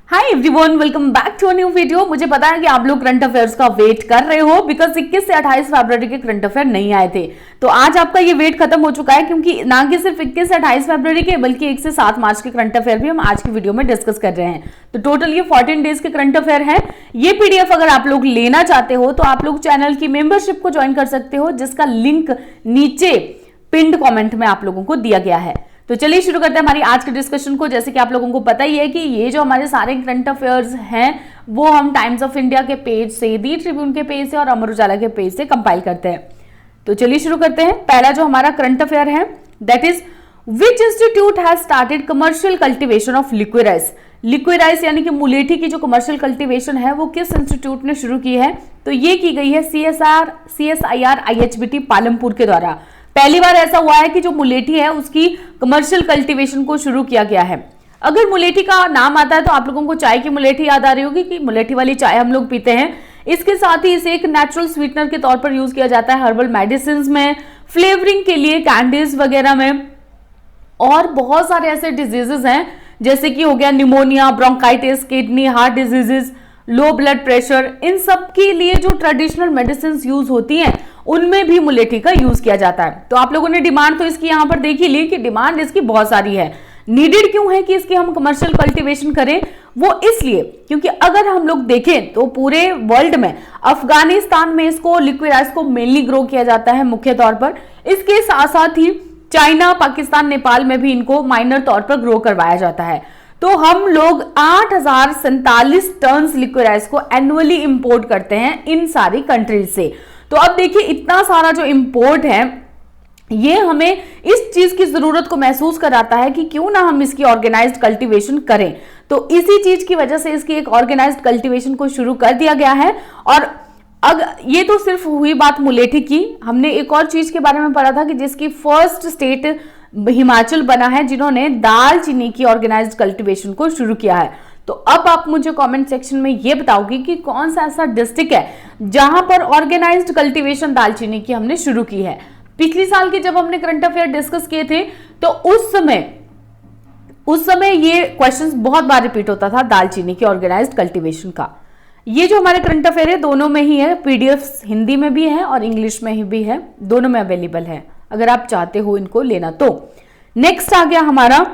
Hi everyone, welcome back to a new video. मुझे पता है कि आप लोग करंट अफेयर्स का वेट कर रहे हो बिकॉज 21 से 28 फरवरी के करंट अफेयर नहीं आए थे। तो आज आपका ये वेट खत्म हो चुका है क्योंकि ना कि सिर्फ 21 से 28 फरवरी के बल्कि 1 से 7 मार्च के करंट अफेयर भी हम आज की वीडियो में डिस्कस कर रहे हैं। तो टोटल ये 14 डेज के करंट अफेयर है। ये पीडीएफ अगर आप लोग लेना चाहते हो तो आप लोग चैनल की मेंबरशिप को ज्वाइन कर सकते हो, जिसका लिंक नीचे पिंड कॉमेंट में आप लोगों को दिया गया है। तो चलिए शुरू करते हैं हमारी आज के डिस्कशन को। जैसे कि आप लोगों को पता ही है कि ये जो हमारे सारे करंट अफेयर्स हैं वो हम टाइम्स ऑफ इंडिया के पेज से, दी ट्रिब्यून के पेज से और अमर उजाला के पेज से कंपाइल करते हैं। तो चलिए शुरू करते हैं। पहला जो हमारा करंट अफेयर है that is which institute has started commercial cultivation of liquid rice. Liquid rice यानी कि मुलेठी की जो कमर्शियल कल्टीवेशन है वो किस इंस्टीट्यूट ने शुरू की है? तो ये की गई है CSIR IHBT पालमपुर के द्वारा। पहली बार ऐसा हुआ है कि जो मुलेठी है उसकी कमर्शियल कल्टीवेशन को शुरू किया गया है। अगर मुलेठी का नाम आता है तो आप लोगों को चाय की मुलेठी याद आ रही होगी कि मुलेठी वाली चाय हम लोग पीते हैं। इसके साथ ही इसे एक नेचुरल स्वीटनर के तौर पर यूज किया जाता है हर्बल मेडिसिन में, फ्लेवरिंग के लिए, कैंडीज वगैरह में, और बहुत सारे ऐसे डिजीजेस हैं जैसे कि हो गया pneumonia, bronchitis, kidney, heart diseases, low blood pressure. इन सब के लिए जो ट्रेडिशनल मेडिसिन यूज होती हैं उनमें भी मुलेठी का यूज किया जाता है। तो आप लोगों ने डिमांड तो इसकी यहाँ पर देख ही ली कि डिमांड इसकी बहुत सारी है। नीडेड क्यों है कि इसकी हम कमर्शियल कल्टीवेशन करें? वो इसलिए क्योंकि अगर हम लोग देखें तो पूरे वर्ल्ड में अफगानिस्तान में इसको लिक्विड राइस को मेनली ग्रो किया जाता है मुख्य तौर पर। इसके साथ साथ ही चाइना, पाकिस्तान, नेपाल में भी इनको माइनर तौर पर ग्रो करवाया जाता है। तो हम लोग 8047 टन लिक्विड राइस को एनुअली इंपोर्ट करते हैं इन सारी कंट्रीज से। तो अब देखिए इतना सारा जो इंपोर्ट है ये हमें इस चीज की जरूरत को महसूस कराता है कि क्यों ना हम इसकी ऑर्गेनाइज्ड कल्टीवेशन करें। तो इसी चीज की वजह से इसकी एक ऑर्गेनाइज्ड कल्टीवेशन को शुरू कर दिया गया है। और ये तो सिर्फ हुई बात मुलेठी की। हमने एक और चीज के बारे में पढ़ा था कि जिसकी फर्स्ट स्टेट हिमाचल बना है जिन्होंने दालचीनी की ऑर्गेनाइज्ड कल्टीवेशन को शुरू किया है। तो अब आप मुझे कमेंट सेक्शन में ये बताओगे कि कौन सा ऐसा डिस्ट्रिक्ट है जहां पर ऑर्गेनाइज्ड कल्टीवेशन दालचीनी की हमने शुरू की है। पिछली साल के जब हमने करंट अफेयर डिस्कस किए थे तो उस समय ये क्वेश्चंस बहुत बार रिपीट होता था दालचीनी की ऑर्गेनाइज्ड कल्टीवेशन का। ये जो हमारे करंट अफेयर है दोनों में ही है, पीडीएफ हिंदी में भी है और इंग्लिश में भी है, दोनों में अवेलेबल है अगर आप चाहते हो इनको लेना तो। नेक्स्ट आ गया हमारा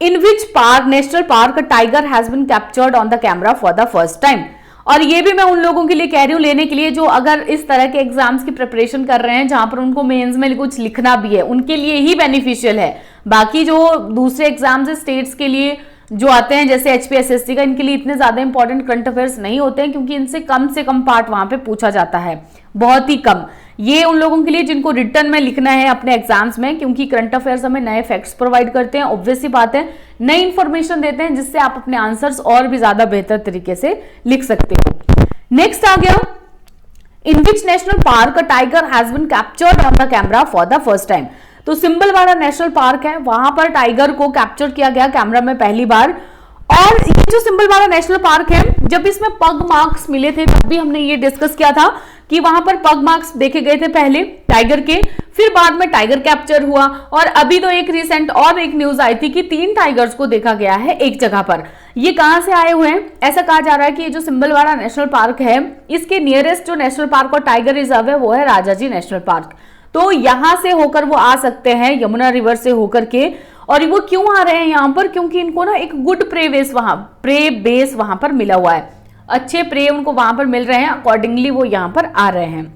in which park national park tiger has been captured on the camera for the first time. और ये भी मैं उन लोगों के लिए कह रही हूं लेने के लिए जो अगर इस तरह के एग्जाम्स की प्रिपरेशन कर रहे हैं जहां पर उनको मेंस में कुछ लिखना भी है, उनके लिए ही बेनिफिशियल है। बाकी जो दूसरे एग्जाम्स है स्टेट्स के लिए जो आते हैं जैसे HPSSC का, इनके लिए इतने ज्यादा इंपॉर्टेंट करंट अफेयर्स नहीं होते हैं क्योंकि इनसे कम से कम पार्ट वहां पे पूछा जाता है, बहुत ही कम। ये उन लोगों के लिए जिनको रिटर्न में लिखना है अपने एग्जाम्स में, क्योंकि करंट अफेयर्स हमें नए फैक्ट्स प्रोवाइड करते हैं, ऑब्वियस सी बात है, नई इंफॉर्मेशन देते हैं जिससे आप अपने आंसर्स और भी ज्यादा बेहतर तरीके से लिख सकते हो। नेक्स्ट आ गया in which national park tiger has been captured on the camera for the first time. तो सिंबलवाड़ा नेशनल पार्क है, वहां पर टाइगर को कैप्चर किया गया कैमरा में पहली बार। और ये जो सिंबलवाड़ा नेशनल पार्क है, जब इसमें पग मार्क्स मिले थे तब भी हमने ये डिस्कस किया था कि वहां पर पग मार्क्स देखे गए थे पहले टाइगर के, फिर बाद में टाइगर कैप्चर हुआ। और अभी तो एक रिसेंट और एक न्यूज आई थी कि 3 टाइगर्स को देखा गया है एक जगह पर। ये कहां से आए हुए हैं? ऐसा कहा जा रहा है कि ये जो सिंबलवाड़ा नेशनल पार्क है इसके नियरेस्ट जो नेशनल पार्क और टाइगर रिजर्व है वो है राजाजी नेशनल पार्क। तो यहां से होकर वो आ सकते हैं, यमुना रिवर से होकर के। और वो क्यों आ रहे हैं यहाँ पर? क्योंकि इनको ना एक गुड प्रे बेस वहां पर मिला हुआ है, अच्छे प्रे उनको वहां पर मिल रहे हैं, अकॉर्डिंगली वो यहाँ पर आ रहे हैं।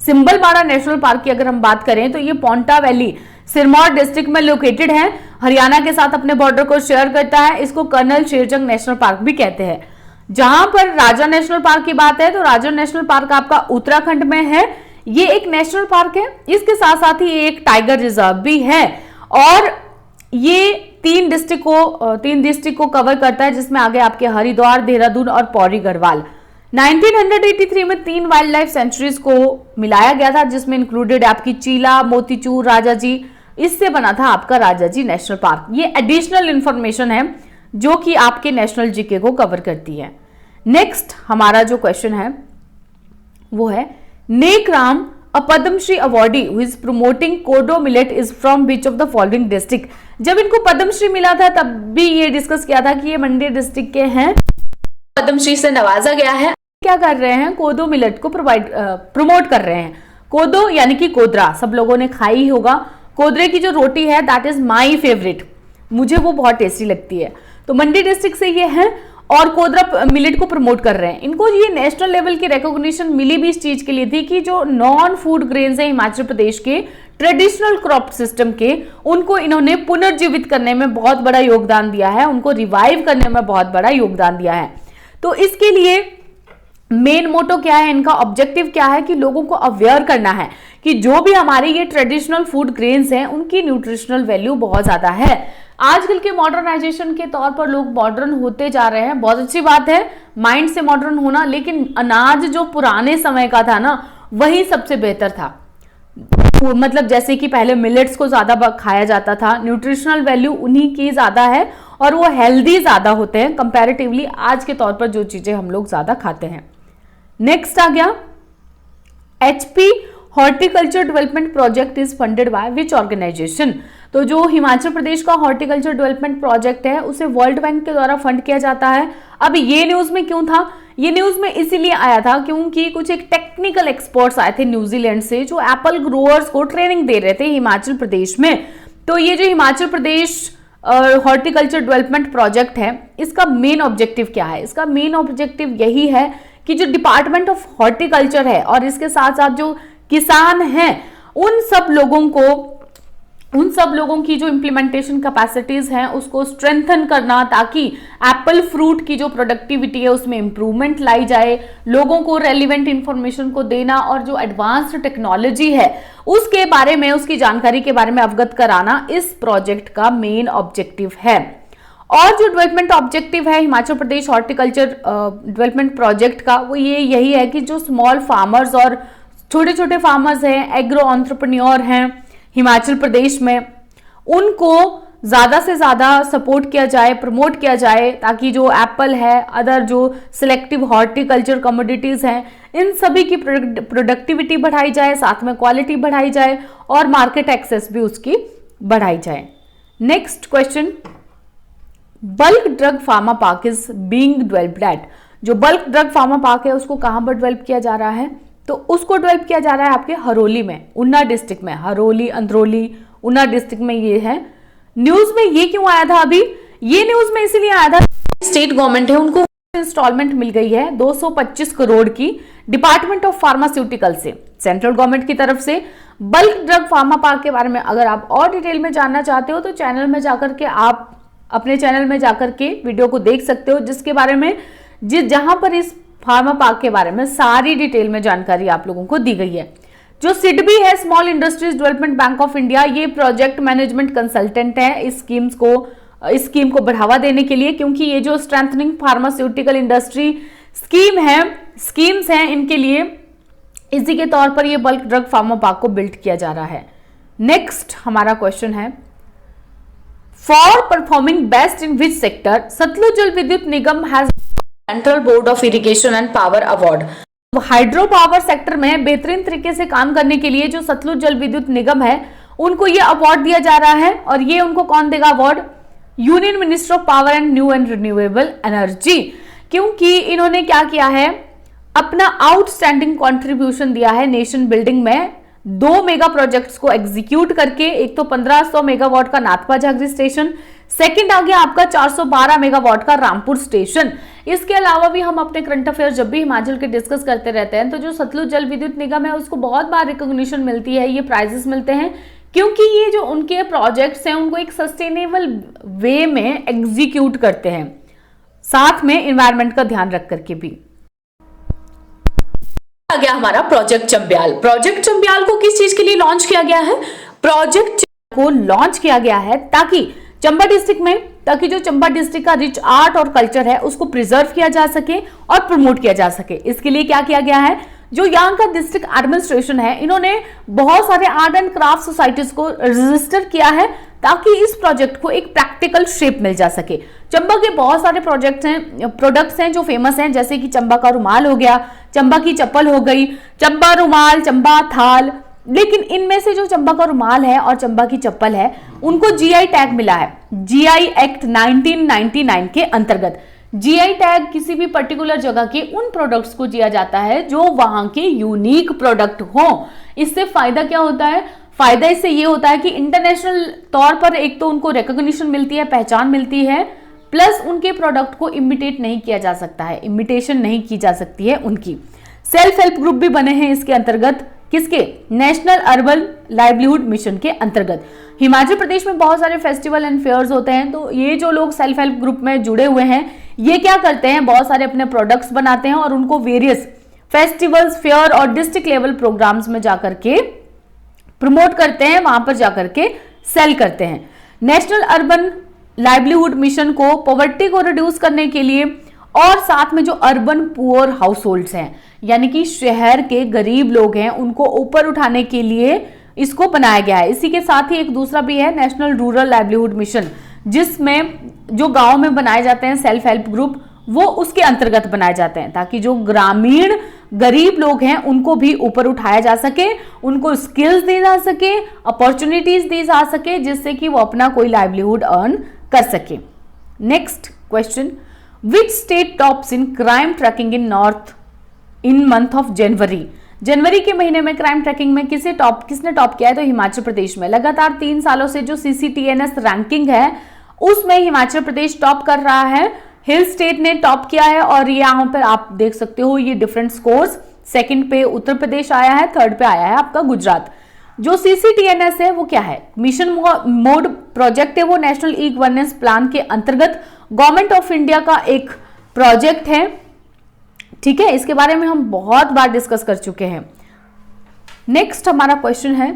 सिंबलवाड़ा नेशनल पार्क की अगर हम बात करें तो ये पोंटा वैली सिरमौर डिस्ट्रिक्ट में लोकेटेड है, हरियाणा के साथ अपने बॉर्डर को शेयर करता है। इसको कर्नल शेरजंग नेशनल पार्क भी कहते हैं। जहां पर राजा नेशनल पार्क की बात है तो राजा नेशनल पार्क आपका उत्तराखंड में है। ये एक नेशनल पार्क है, इसके साथ साथ ही एक टाइगर रिजर्व भी है। और ये 3 डिस्ट्रिक्ट को कवर करता है जिसमें आगे आपके हरिद्वार, देहरादून और पौड़ी गढ़वाल। 1983 में 3 वाइल्ड लाइफ सेंचुरीज को मिलाया गया था जिसमें इंक्लूडेड आपकी चीला, मोतीचूर, राजाजी। इससे बना था आपका राजाजी नेशनल पार्क। ये एडिशनल इंफॉर्मेशन है जो कि आपके नेशनल जीके को कवर करती है। नेक्स्ट हमारा जो क्वेश्चन है वो है Nek Ram a Padma Shri awardee who is promoting kodo millet is from which of the following district? जब इनको पद्म श्री मिला था तब भी ये डिस्कस किया था कि ये मंडी डिस्ट्रिक्ट के हैं, पद्म श्री से नवाजा गया है। क्या कर रहे हैं, कोदो मिलेट को प्रमोट कर रहे हैं। कोदो यानी कि कोदरा, सब लोगों ने खाई ही होगा। कोदरे की जो रोटी है दैट इज माई फेवरेट, मुझे वो बहुत टेस्टी लगती है। तो मंडी डिस्ट्रिक्ट से ये है और कोदरा मिलेट को प्रमोट कर रहे हैं। इनको ये नेशनल लेवल की रिकॉग्निशन मिली भी इस चीज के लिए थी कि जो नॉन फूड ग्रेन्स है हिमाचल प्रदेश के ट्रेडिशनल क्रॉप सिस्टम के, उनको इन्होंने पुनर्जीवित करने में बहुत बड़ा योगदान दिया है, उनको रिवाइव करने में बहुत बड़ा योगदान दिया है। तो इसके लिए मेन मोटो क्या है, इनका ऑब्जेक्टिव क्या है कि लोगों को अवेयर करना है कि जो भी हमारे ये ट्रेडिशनल फूड ग्रेन्स हैं उनकी न्यूट्रिशनल वैल्यू बहुत ज्यादा है। आजकल के मॉडर्नाइजेशन के तौर पर लोग मॉडर्न होते जा रहे हैं, बहुत अच्छी बात है माइंड से मॉडर्न होना, लेकिन अनाज जो पुराने समय का था ना वही सबसे बेहतर था। मतलब जैसे कि पहले मिलेट्स को ज्यादा खाया जाता था, न्यूट्रिशनल वैल्यू उन्हीं की ज्यादा है और वो हेल्दी ज्यादा होते हैं कंपैरेटिवली आज के तौर पर जो चीजें हम लोग ज्यादा खाते हैं। नेक्स्ट आ गया HP horticulture development project is funded by which organisation. तो जो हिमाचल प्रदेश का हॉर्टिकल्चर डेवलपमेंट प्रोजेक्ट है उसे वर्ल्ड बैंक के द्वारा फंड किया जाता है। अब ये न्यूज में क्यों था, ये न्यूज में इसीलिए आया था क्योंकि कुछ एक टेक्निकल एक्सपर्ट्स आए थे न्यूजीलैंड से जो एप्पल ग्रोअर्स को ट्रेनिंग दे रहे थे हिमाचल प्रदेश में। तो ये जो Himachal Pradesh horticulture development project है इसका मेन ऑब्जेक्टिव क्या है, इसका मेन ऑब्जेक्टिव यही है कि जो डिपार्टमेंट ऑफ हॉर्टिकल्चर है और इसके साथ साथ जो किसान हैं उन सब लोगों की जो इम्प्लीमेंटेशन कैपेसिटीज हैं उसको स्ट्रेंथन करना, ताकि एप्पल फ्रूट की जो प्रोडक्टिविटी है उसमें इंप्रूवमेंट लाई जाए, लोगों को रेलिवेंट इंफॉर्मेशन को देना और जो एडवांस्ड टेक्नोलॉजी है उसके बारे में, उसकी जानकारी के बारे में अवगत कराना इस प्रोजेक्ट का मेन ऑब्जेक्टिव है। और जो डेवलपमेंट ऑब्जेक्टिव है Himachal Pradesh horticulture development project का वो यही है कि जो स्मॉल फार्मर्स और छोटे छोटे फार्मर्स हैं, एग्रो एंटरप्रेन्योर हैं हिमाचल प्रदेश में, उनको ज्यादा से ज्यादा सपोर्ट किया जाए, प्रमोट किया जाए, ताकि जो एप्पल है, अदर जो सिलेक्टिव हॉर्टिकल्चर कमोडिटीज हैं, इन सभी की प्रोडक्टिविटी बढ़ाई जाए, साथ में क्वालिटी बढ़ाई जाए और मार्केट एक्सेस भी उसकी बढ़ाई जाए। Next question, bulk drug pharma park is being developed eight. जो बल्क ड्रग फार्मा पार्क है उसको कहां पर डेवलप किया जा रहा है, तो उसको डेवलप किया जा रहा है आपके हरोली में, ऊना डिस्ट्रिक्ट में, हरोली अंदरौली ऊना डिस्ट्रिक्ट में ये है। न्यूज में ये क्यों आया था, अभी ये न्यूज में इसीलिए आया था, स्टेट गवर्नमेंट है उनको इंस्टॉलमेंट मिल गई है 225 करोड़ की डिपार्टमेंट ऑफ फार्मास्यूटिकल से, सेंट्रल गवर्नमेंट की तरफ से। बल्क ड्रग फार्मा पार्क के बारे में अगर आप और डिटेल में जानना चाहते हो तो चैनल में जाकर के आप अपने चैनल में जाकर के वीडियो को देख सकते हो, जिसके बारे में जहां पर इस फार्मा पार्क के बारे में सारी डिटेल में जानकारी आप लोगों को दी गई है। जो सिडबी है, small industries development bank of India, ये प्रोजेक्ट मैनेजमेंट कंसल्टेंट है इस स्कीम को बढ़ावा देने के लिए, क्योंकि ये जो स्ट्रेंथनिंग फार्मास्यूटिकल इंडस्ट्री स्कीम्स हैं इनके लिए इसी के तौर पर ये बल्क ड्रग फार्मा पार्क को बिल्ड किया जा रहा है। नेक्स्ट हमारा क्वेश्चन है, for performing best in which sector Satluj Jal Vidyut Nigam has central board of irrigation and power award. Hydro power sector में बेहतरीन तरीके से काम करने के लिए जो सतलुज जल विद्युत निगम है उनको ये अवार्ड दिया जा रहा है। और ये उनको कौन देगा award, union minister of power and new and renewable energy, क्योंकि इन्होंने क्या किया है, अपना आउटस्टैंडिंग कंट्रीब्यूशन दिया है नेशन बिल्डिंग में 2 मेगा प्रोजेक्ट्स को एग्जीक्यूट करके। एक तो 1500 मेगावाट का नाथपा झागरी स्टेशन, सेकंड आ गया आपका 412 मेगावाट का रामपुर स्टेशन। इसके अलावा भी हम अपने करंट अफेयर जब भी हिमाचल के डिस्कस करते रहते हैं तो जो सतलुज जल विद्युत निगम है उसको बहुत बार रिकॉग्निशन मिलती है, ये प्राइजेस मिलते हैं, क्योंकि ये जो उनके प्रोजेक्ट्स हैं उनको एक सस्टेनेबल वे में एग्जीक्यूट करते हैं, साथ में एनवायरमेंट का ध्यान रख करके भी। आ गया हमारा प्रोजेक्ट चंबियाल। प्रोजेक्ट चंबियाल को किस चीज के लिए लॉन्च किया गया है, प्रोजेक्ट को लॉन्च किया गया है ताकि चंबा डिस्ट्रिक्ट में, ताकि जो चंबा डिस्ट्रिक्ट का रिच आर्ट और कल्चर है उसको प्रिजर्व किया जा सके और प्रमोट किया जा सके। इसके लिए क्या किया गया है, जो यहाँ का डिस्ट्रिक्ट एडमिनिस्ट्रेशन है, इन्होंने बहुत सारे आर्ट एंड क्राफ्ट सोसाइटीज को रजिस्टर किया है ताकि इस प्रोजेक्ट को एक प्रैक्टिकल शेप मिल जा सके। चंबा के बहुत सारे प्रोडक्ट्स हैं जो फेमस हैं, जैसे कि चंबा का रुमाल हो गया, चंबा की चप्पल हो गई, चंबा रुमाल, चंबा थाल। लेकिन इनमें से जो चंबा का रुमाल है और चंबा की चप्पल है, उनको जीआई टैग मिला है, जीआई एक्ट 1999 के अंतर्गत। जीआई टैग किसी भी पर्टिकुलर जगह के उन प्रोडक्ट्स को दिया जाता है जो वहां के यूनिक प्रोडक्ट हो। इससे फायदा क्या होता है? फायदा इससे ये होता है कि इंटरनेशनल तौर पर एक तो उनको रिकॉग्निशन मिलती है, पहचान मिलती है, प्लस उनके प्रोडक्ट को इमिटेट नहीं किया जा सकता है, इमिटेशन नहीं की जा सकती है उनकी। सेल्फ हेल्प ग्रुप भी बने हैं इसके अंतर्गत, किसके? नेशनल अर्बन लाइवलीहुड मिशन के अंतर्गत। हिमाचल प्रदेश में बहुत सारे फेस्टिवल एंड फेयर्स होते हैं, तो ये जो लोग सेल्फ हेल्प ग्रुप में जुड़े हुए हैं, ये क्या करते हैं? बहुत सारे अपने प्रोडक्ट्स बनाते हैं और उनको वेरियस फेस्टिवल्स, फेयर और डिस्ट्रिक्ट लेवल प्रोग्राम्स में जाकर के प्रमोट करते हैं, वहां पर जाकर के सेल करते हैं। नेशनल अर्बन लाइवलीहुड मिशन को पॉवर्टी को रिड्यूस करने के लिए और साथ में जो अर्बन पुअर हाउस होल्ड्स हैं, यानी कि शहर के गरीब लोग हैं, उनको ऊपर उठाने के लिए इसको बनाया गया है। इसी के साथ ही एक दूसरा भी है, नेशनल रूरल लाइवलीहुड मिशन, जिसमें जो गांव में बनाए जाते हैं सेल्फ हेल्प ग्रुप, वो उसके अंतर्गत बनाए जाते हैं ताकि जो ग्रामीण गरीब लोग हैं उनको भी ऊपर उठाया जा सके, उनको स्किल्स दी जा सके, अपॉर्चुनिटीज दी जा सके, जिससे कि वो अपना कोई लाइवलीहुड अर्न कर सके। Next question, which state tops in crime tracking in north in month of January? जनवरी के महीने में क्राइम ट्रैकिंग में किसने टॉप किया है? तो हिमाचल प्रदेश में। लगातार 3 सालों से जो CCTNS रैंकिंग है उसमें हिमाचल प्रदेश टॉप कर रहा है। हिल स्टेट ने टॉप किया है और यहाँ पर आप देख सकते हो ये डिफरेंट स्कोर्स। सेकंड पे उत्तर प्रदेश आया है, थर्ड पे आया है आपका गुजरात। जो CCTNS है वो क्या है? मिशन मोड प्रोजेक्ट है, वो नेशनल ई गवर्नेंस प्लान के अंतर्गत गवर्नमेंट ऑफ इंडिया का एक प्रोजेक्ट है। ठीक है, इसके बारे में हम बहुत बार डिस्कस कर चुके हैं। नेक्स्ट हमारा क्वेश्चन है,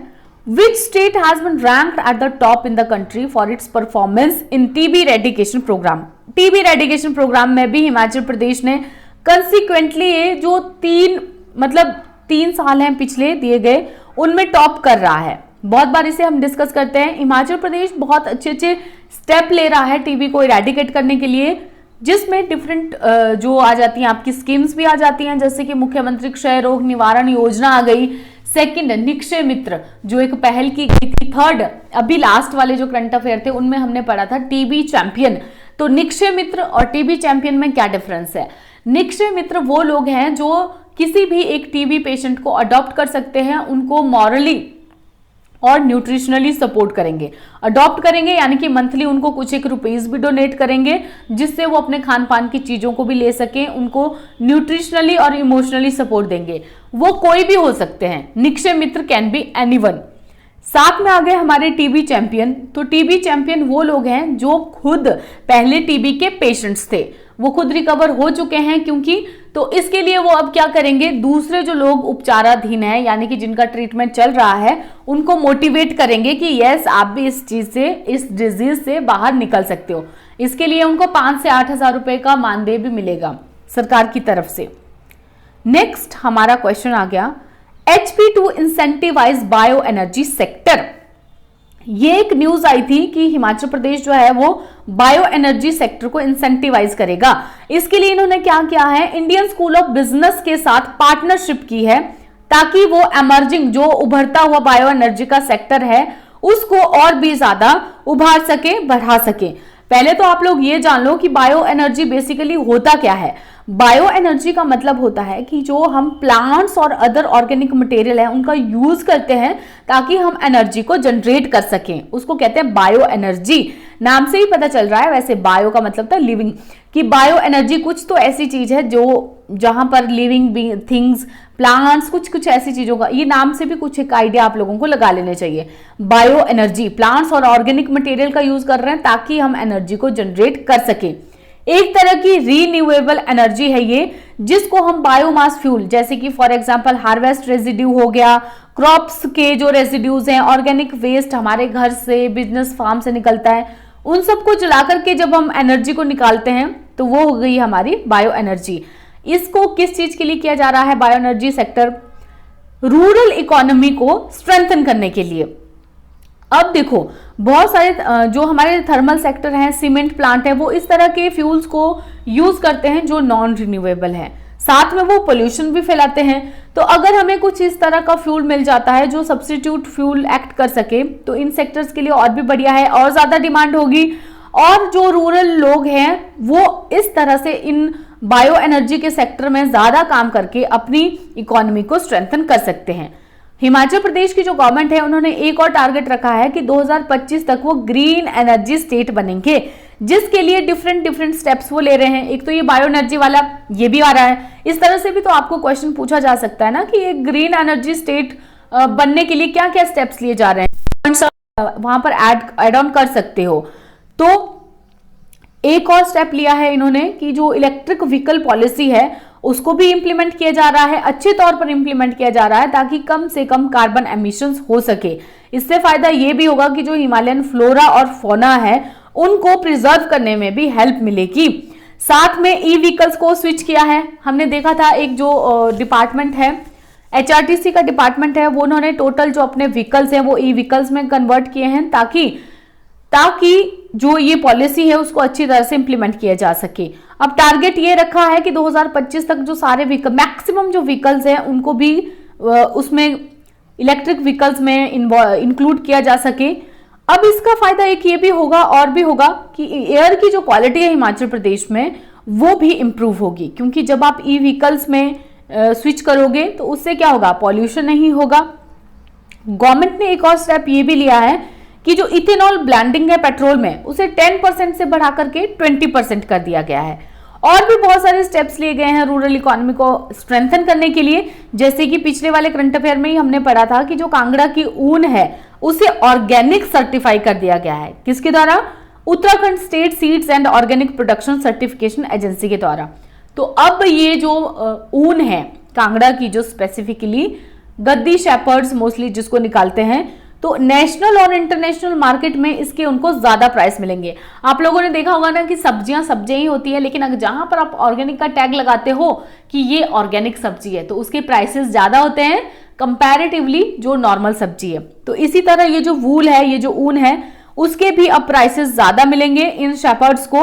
which state has been ranked at the top in the country for its performance in TB eradication programme? TB eradication programme में भी हिमाचल प्रदेश ने कंसिक्वेंटली ये जो 3 साल हैं पिछले दिए गए, उनमें टॉप कर रहा है। बहुत बार इसे हम डिस्कस करते हैं। हिमाचल प्रदेश बहुत अच्छे स्टेप ले रहा है टीबी को इरेडिकेट करने के लिए, जिसमें डिफरेंट जो आ जाती हैं आपकी स्कीम्स भी आ जाती हैं, जैसे कि मुख्यमंत्री क्षय रोग निवारण योजना आ गई। सेकंड, निक्षय मित्र जो एक पहल की गई थी। थर्ड, अभी लास्ट वाले जो करंट अफेयर थे उनमें हमने पढ़ा था टीबी चैंपियन। तो निक्षय मित्र और टीबी चैंपियन में क्या डिफरेंस है? निक्षय मित्र वो लोग हैं जो किसी भी एक टीबी पेशेंट को अडॉप्ट कर सकते हैं, उनको मॉरली और न्यूट्रिशनली सपोर्ट करेंगे। अडॉप्ट करेंगे यानी कि मंथली उनको कुछ एक रुपीस भी डोनेट करेंगे, जिससे वो अपने खान पान की चीजों को भी ले सकें, उनको न्यूट्रिशनली और इमोशनली सपोर्ट देंगे। वो कोई भी हो सकते हैं, निक्षय मित्र कैन बी एनीवन। साथ में आ गए हमारे टीबी चैंपियन। तो टीबी चैंपियन वो लोग हैं जो खुद पहले टीबी के पेशेंट्स थे, वो खुद रिकवर हो चुके हैं, क्योंकि तो इसके लिए वो अब क्या करेंगे, दूसरे जो लोग उपचाराधीन हैं यानी कि जिनका ट्रीटमेंट चल रहा है, उनको मोटिवेट करेंगे कि यस आप भी इस चीज से, इस डिजीज से बाहर निकल सकते हो। इसके लिए उनको 5 से 8 हजार रुपए का मानदेय भी मिलेगा सरकार की तरफ से। नेक्स्ट हमारा क्वेश्चन आ गया, HP to incentivise bio energy sector. ये एक न्यूज आई थी कि हिमाचल प्रदेश जो है वो बायो एनर्जी सेक्टर को इंसेंटिवाइज करेगा। इसके लिए इन्होंने क्या किया है, इंडियन स्कूल ऑफ बिजनेस के साथ पार्टनरशिप की है, ताकि वो एमर्जिंग जो उभरता हुआ बायो एनर्जी का सेक्टर है उसको और भी ज्यादा उभार सके, बढ़ा सके। पहले तो आप लोग ये जान लो कि बायो एनर्जी बेसिकली होता क्या है। बायो एनर्जी का मतलब होता है कि जो हम प्लांट्स और अदर ऑर्गेनिक मटेरियल है उनका यूज करते हैं ताकि हम एनर्जी को जनरेट कर सकें, उसको कहते हैं बायो एनर्जी। नाम से ही पता चल रहा है, वैसे बायो का मतलब था लिविंग, कि बायो एनर्जी कुछ तो ऐसी चीज है जो जहां पर लिविंग थिंग्स, प्लांट्स, कुछ ऐसी चीजों का, ये नाम से भी कुछ एक आइडिया आप लोगों को लगा लेने चाहिए। बायो एनर्जी, प्लांट्स और ऑर्गेनिक मटेरियल का यूज कर रहे हैं ताकि हम एनर्जी को जनरेट कर सके। एक तरह की रीन्यूएबल एनर्जी है ये, जिसको हम बायोमास फ्यूल, जैसे कि फॉर एग्जांपल हार्वेस्ट रेजिड्यू हो गया, क्रॉप्स के जो रेजिड्यूज हैं, ऑर्गेनिक वेस्ट हमारे घर से, बिजनेस फार्म से निकलता है, उन सबको जला करके जब हम एनर्जी को निकालते हैं तो वो हो गई हमारी बायो एनर्जी। इसको किस चीज के लिए किया जा रहा है? Bio energy sector rural economy को स्ट्रेंथन करने के लिए। अब देखो बहुत सारे जो हमारे थर्मल सेक्टर हैं, सीमेंट प्लांट है, वो इस तरह के फ्यूल्स को यूज करते हैं जो नॉन रिन्यूएबल है, साथ में वो पोल्यूशन भी फैलाते हैं। तो अगर हमें कुछ इस तरह का फ्यूल मिल जाता है जो सब्स्टिट्यूट फ्यूल एक्ट कर सके तो इन सेक्टर्स के लिए और भी बढ़िया है, और ज्यादा डिमांड होगी, और जो रूरल लोग हैं वो इस तरह से इन बायो एनर्जी के सेक्टर में ज्यादा काम करके अपनी इकोनॉमी को स्ट्रेंथन कर सकते हैं। हिमाचल प्रदेश की जो गवर्नमेंट है उन्होंने एक और टारगेट रखा है कि 2025 तक वो ग्रीन एनर्जी स्टेट बनेंगे, जिसके लिए डिफरेंट स्टेप्स वो ले रहे हैं। एक तो ये बायो एनर्जी वाला ये भी आ रहा है, इस तरह से भी तो आपको क्वेश्चन पूछा जा सकता है ना कि एक ग्रीन एनर्जी स्टेट बनने के लिए क्या क्या स्टेप्स लिए जा रहे हैं, वहां पर ऐड ऑन कर सकते हो। तो एक और स्टेप लिया है इन्होंने कि जो इलेक्ट्रिक व्हीकल पॉलिसी है उसको भी इंप्लीमेंट किया जा रहा है, अच्छे तौर पर इंप्लीमेंट किया जा रहा है ताकि कम से कम कार्बन एमिशंस हो सके। इससे फायदा ये भी होगा कि जो हिमालयन फ्लोरा और फौना है उनको प्रिजर्व करने में भी हेल्प मिलेगी। साथ में ई व्हीकल्स को स्विच किया है, हमने देखा था एक जो डिपार्टमेंट है HRTC का डिपार्टमेंट है वो उन्होंने टोटल जो अपने व्हीकल्स हैं वो ई व्हीकल्स में कन्वर्ट किए हैं ताकि जो ये पॉलिसी है उसको अच्छी तरह से इंप्लीमेंट किया जा सके। अब टारगेट ये रखा है कि 2025 तक जो सारे व्हीकल मैक्सिमम जो व्हीकल्स हैं उनको भी उसमें इलेक्ट्रिक व्हीकल्स में इंक्लूड किया जा सके। अब इसका फायदा एक ये भी होगा और भी होगा कि एयर की जो क्वालिटी है हिमाचल प्रदेश में वो भी इंप्रूव होगी, क्योंकि जब आप ई व्हीकल्स में स्विच करोगे तो उससे क्या होगा, पॉल्यूशन नहीं होगा। गवर्नमेंट ने एक और स्टेप ये भी लिया है कि जो इथेनॉल ब्लेंडिंग है पेट्रोल में उसे 10% से बढ़ा करके 20% कर दिया गया है। और भी बहुत सारे स्टेप्स लिए गए हैं रूरल इकोनॉमी को स्ट्रेंथन करने के लिए, जैसे कि पिछले वाले करंट अफेयर में ही हमने पढ़ा था कि जो कांगड़ा की ऊन है उसे ऑर्गेनिक सर्टिफाई कर दिया गया है। किसके द्वारा? Uttarakhand state seeds and organic production certification agency के द्वारा। तो अब ये जो ऊन है कांगड़ा की, जो स्पेसिफिकली गद्दी शेपर्ड्स मोस्टली जिसको निकालते हैं, तो नेशनल और इंटरनेशनल मार्केट में इसके उनको ज्यादा प्राइस मिलेंगे। आप लोगों ने देखा होगा ना कि सब्जियां ही होती है, लेकिन अगर जहां पर आप ऑर्गेनिक का टैग लगाते हो कि ये ऑर्गेनिक सब्जी है तो उसके प्राइसेस ज्यादा होते हैं कंपैरेटिवली जो नॉर्मल सब्जी है। तो इसी तरह ये जो वूल है, ये जो ऊन है, उसके भी अब प्राइसेस ज्यादा मिलेंगे इन शेपर्ड्स को,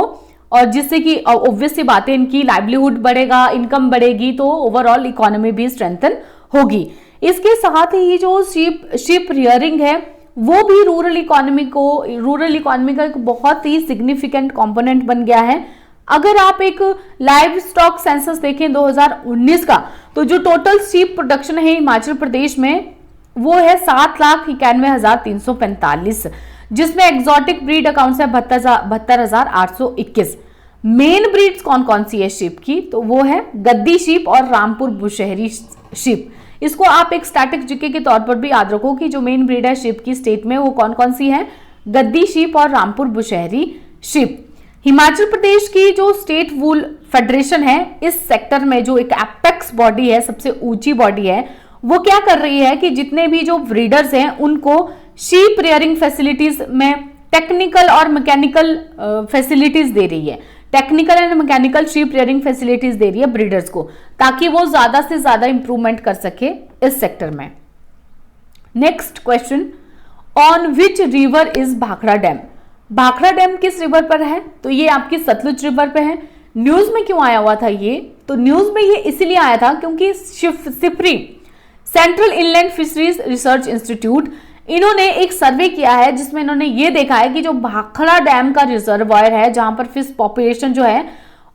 और जिससे कि ऑब्वियस सी बात है इनकी लाइवलीहुड बढ़ेगा, इनकम बढ़ेगी, तो ओवरऑल इकोनॉमी भी स्ट्रेंथन होगी। इसके साथ ही जो शीप रियरिंग है वो भी रूरल इकोनॉमी का एक बहुत ही सिग्निफिकेंट कंपोनेंट बन गया है। अगर आप एक लाइव स्टॉक सेंसस देखें 2019 का, तो जो टोटल शीप प्रोडक्शन है हिमाचल प्रदेश में वो है 7,91,345, जिसमें एक्सोटिक ब्रीड अकाउंट है 72,821। मेन ब्रीड्स कौन कौन सी है शीप की? तो वो है गद्दी शीप और रामपुर बुशहरी शीप। इसको आप एक स्टैटिक जीके के तौर पर भी याद रखो कि जो मेन ब्रीड है शीप की स्टेट में वो कौन कौन सी है, गद्दी शीप और रामपुर बुशहरी शीप। हिमाचल प्रदेश की जो स्टेट वूल फेडरेशन है, इस सेक्टर में जो एक एपेक्स बॉडी है, सबसे ऊंची बॉडी है, वो क्या कर रही है कि जितने भी जो ब्रीडर्स हैं उनको शीप रेयरिंग फैसिलिटीज में टेक्निकल और मैकेनिकल फैसिलिटीज दे रही है, technical and mechanical sheep rearing facilities दे रही है ब्रीडर्स को, ताकि वो ज्यादा से ज्यादा इंप्रूवमेंट कर सके इस सेक्टर में। Next question, on which river is Bhakra dam? Bhakra dam किस रिवर पर है? तो ये आपकी सतलुज रिवर पे है। न्यूज में क्यों आया हुआ था ये? तो न्यूज में ये इसलिए आया था क्योंकि CIFRI central inland fisheries research institute, इन्होंने एक सर्वे किया है जिसमें इन्होंने ये देखा है कि जो भाखड़ा डैम का रिजर्वायर है, जहां पर फिश पॉपुलेशन जो है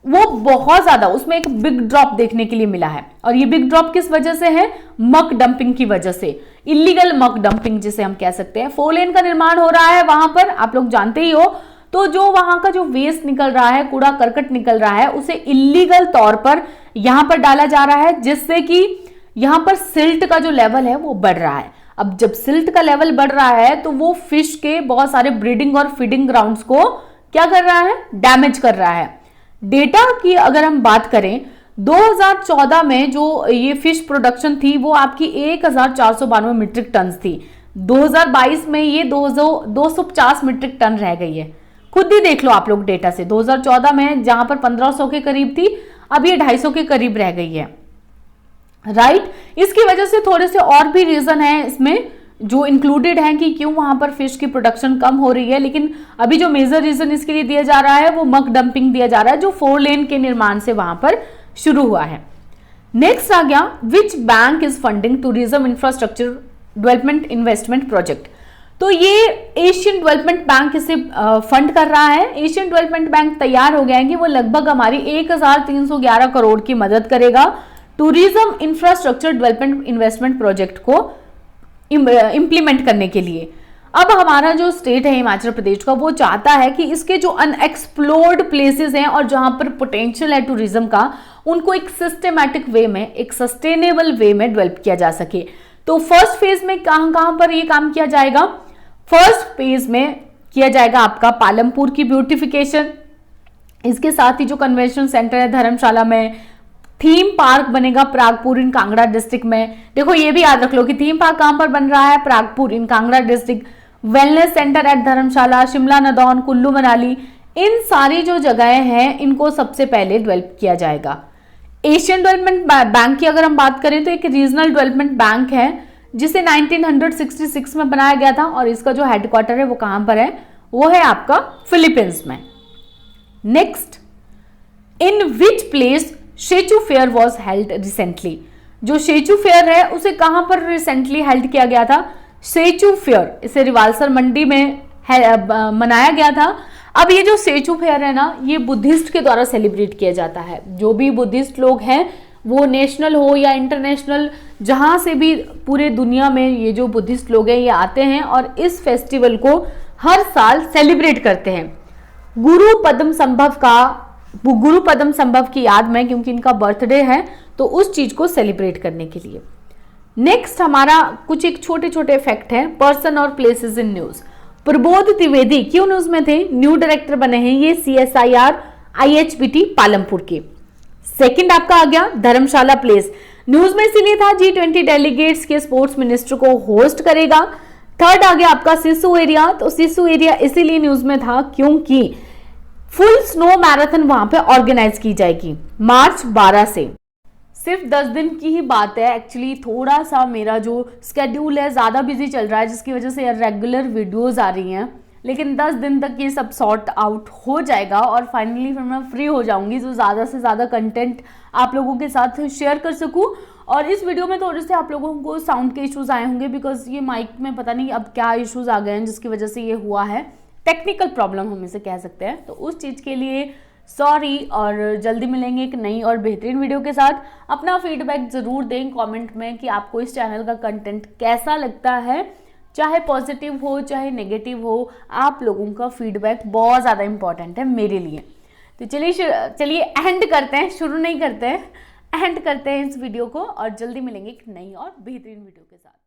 वो बहुत ज्यादा, उसमें एक बिग ड्रॉप देखने के लिए मिला है। और ये बिग ड्रॉप किस वजह से है? मक डंपिंग की वजह से, इलीगल मक डंपिंग जिसे हम कह सकते हैं। 4 लेन का निर्माण हो रहा है वहां पर, आप लोग जानते ही हो। तो जो वहां का जो वेस्ट निकल रहा है, कूड़ा करकट निकल रहा है, उसे इलीगल तौर पर यहां पर डाला जा रहा है, जिससे कि यहां पर सिल्ट का जो लेवल है वो बढ़ रहा है। अब जब सिल्ट का लेवल बढ़ रहा है तो वो फिश के बहुत सारे ब्रीडिंग और फीडिंग ग्राउंड्स को क्या कर रहा है? डैमेज कर रहा है। डेटा की अगर हम बात करें, 2014 में जो ये फिश प्रोडक्शन थी वो आपकी 1492 मीट्रिक टन थी। 2022 में ये 250 मीट्रिक टन रह गई है। खुद ही देख लो आप लोग डेटा से, 2014 में जहां पर 1500 के करीब थी, अब ये 250 के करीब रह गई है, राइट। इसकी वजह से थोड़े से और भी रीजन है इसमें जो इंक्लूडेड है कि क्यों वहां पर फिश की प्रोडक्शन कम हो रही है, लेकिन अभी जो मेजर रीजन इसके लिए दिया जा रहा है वो मक डंपिंग दिया जा रहा है जो 4 लेन के निर्माण से वहां पर शुरू हुआ है। नेक्स्ट आ गया, which bank is funding tourism infrastructure development investment project. तो ये एशियन डेवलपमेंट बैंक इसे फंड कर रहा है। एशियन डेवलपमेंट बैंक तैयार हो गया है कि वो लगभग हमारी 1311 करोड़ की मदद करेगा tourism infrastructure development investment project को इंप्लीमेंट करने के लिए। अब हमारा जो स्टेट है हिमाचल प्रदेश का, वो चाहता है कि इसके जो अनएक्सप्लोर्ड प्लेसेस हैं और जहां पर पोटेंशियल है टूरिज्म का, उनको एक सिस्टमैटिक वे में, एक सस्टेनेबल वे में डेवलप किया जा सके। तो फर्स्ट फेज में कहां पर ये काम किया जाएगा? फर्स्ट फेज में किया जाएगा आपका पालमपुर की ब्यूटिफिकेशन, इसके साथ ही जो कन्वेंशन सेंटर है धर्मशाला में, थीम पार्क बनेगा प्रागपुर इन कांगड़ा डिस्ट्रिक्ट में। देखो ये भी याद रख लो कि थीम पार्क कहां पर बन रहा है? Pragpur in Kangra district. Wellness centre at Dharamshala, Shimla Nadaun, Kullu Manali, इन सारी जो जगहें हैं इनको सबसे पहले डेवलप किया जाएगा। एशियन डेवलपमेंट बैंक की अगर हम बात करें तो एक रीजनल डेवलपमेंट बैंक है जिसे 1966 में बनाया गया था और इसका जो हेडक्वार्टर है वो कहां पर है? वो है आपका फिलीपींस में। Next, in which place Shechu fair was held recently. जो शेचू फेयर है उसे कहां पर रिसेंटली हेल्ड किया गया था? शेचू फेयर इसे रिवालसर मंडी में मनाया गया था। अब ये जो शेचू फेयर है ना, ये बुद्धिस्ट के द्वारा सेलिब्रेट किया जाता है। जो भी बुद्धिस्ट लोग हैं वो नेशनल हो या इंटरनेशनल, जहां से भी पूरे दुनिया में ये जो बुद्धिस्ट लोग हैं ये आते हैं और इस फेस्टिवल को हर साल सेलिब्रेट करते हैं गुरु पद्म संभव की याद में, क्योंकि इनका बर्थडे है तो उस चीज को सेलिब्रेट करने के लिए। नेक्स्ट हमारा कुछ एक छोटे छोटे फैक्ट है, पर्सन और places in news. Prabodh Trivedi क्यों न्यूज में थे? न्यू डायरेक्टर बने हैं ये CSIR IHBT पालमपुर के। सेकंड आपका आ गया धर्मशाला प्लेस, न्यूज में इसीलिए था G20 डेलीगेट्स के स्पोर्ट्स मिनिस्टर को होस्ट करेगा। थर्ड आ गया आपका सिसु एरिया, तो सिसु एरिया इसीलिए न्यूज में था क्योंकि फुल स्नो मैराथन वहां पे ऑर्गेनाइज की जाएगी मार्च 12 से। सिर्फ 10 दिन की ही बात है, एक्चुअली थोड़ा सा मेरा जो स्केड्यूल है ज़्यादा बिजी चल रहा है जिसकी वजह से रेगुलर वीडियोस आ रही हैं, लेकिन 10 दिन तक ये सब सॉर्ट आउट हो जाएगा और फाइनली फिर मैं फ्री हो जाऊंगी जो ज़्यादा से ज़्यादा कंटेंट आप लोगों के साथ शेयर कर सकूँ। और इस वीडियो में थोड़े से आप लोगों को साउंड के इश्यूज़ आए होंगे बिकॉज ये माइक में पता नहीं अब क्या इश्यूज़ आ गए हैं जिसकी वजह से ये हुआ है, टेक्निकल प्रॉब्लम हम इसे कह सकते हैं। तो उस चीज़ के लिए सॉरी, और जल्दी मिलेंगे एक नई और बेहतरीन वीडियो के साथ। अपना फीडबैक ज़रूर दें कमेंट में कि आपको इस चैनल का कंटेंट कैसा लगता है, चाहे पॉजिटिव हो चाहे नेगेटिव हो, आप लोगों का फीडबैक बहुत ज़्यादा इंपॉर्टेंट है मेरे लिए। तो चलिए एंड करते हैं, शुरू नहीं करते हैं, एंड करते हैं इस वीडियो को और जल्दी मिलेंगे एक नई और बेहतरीन वीडियो के साथ।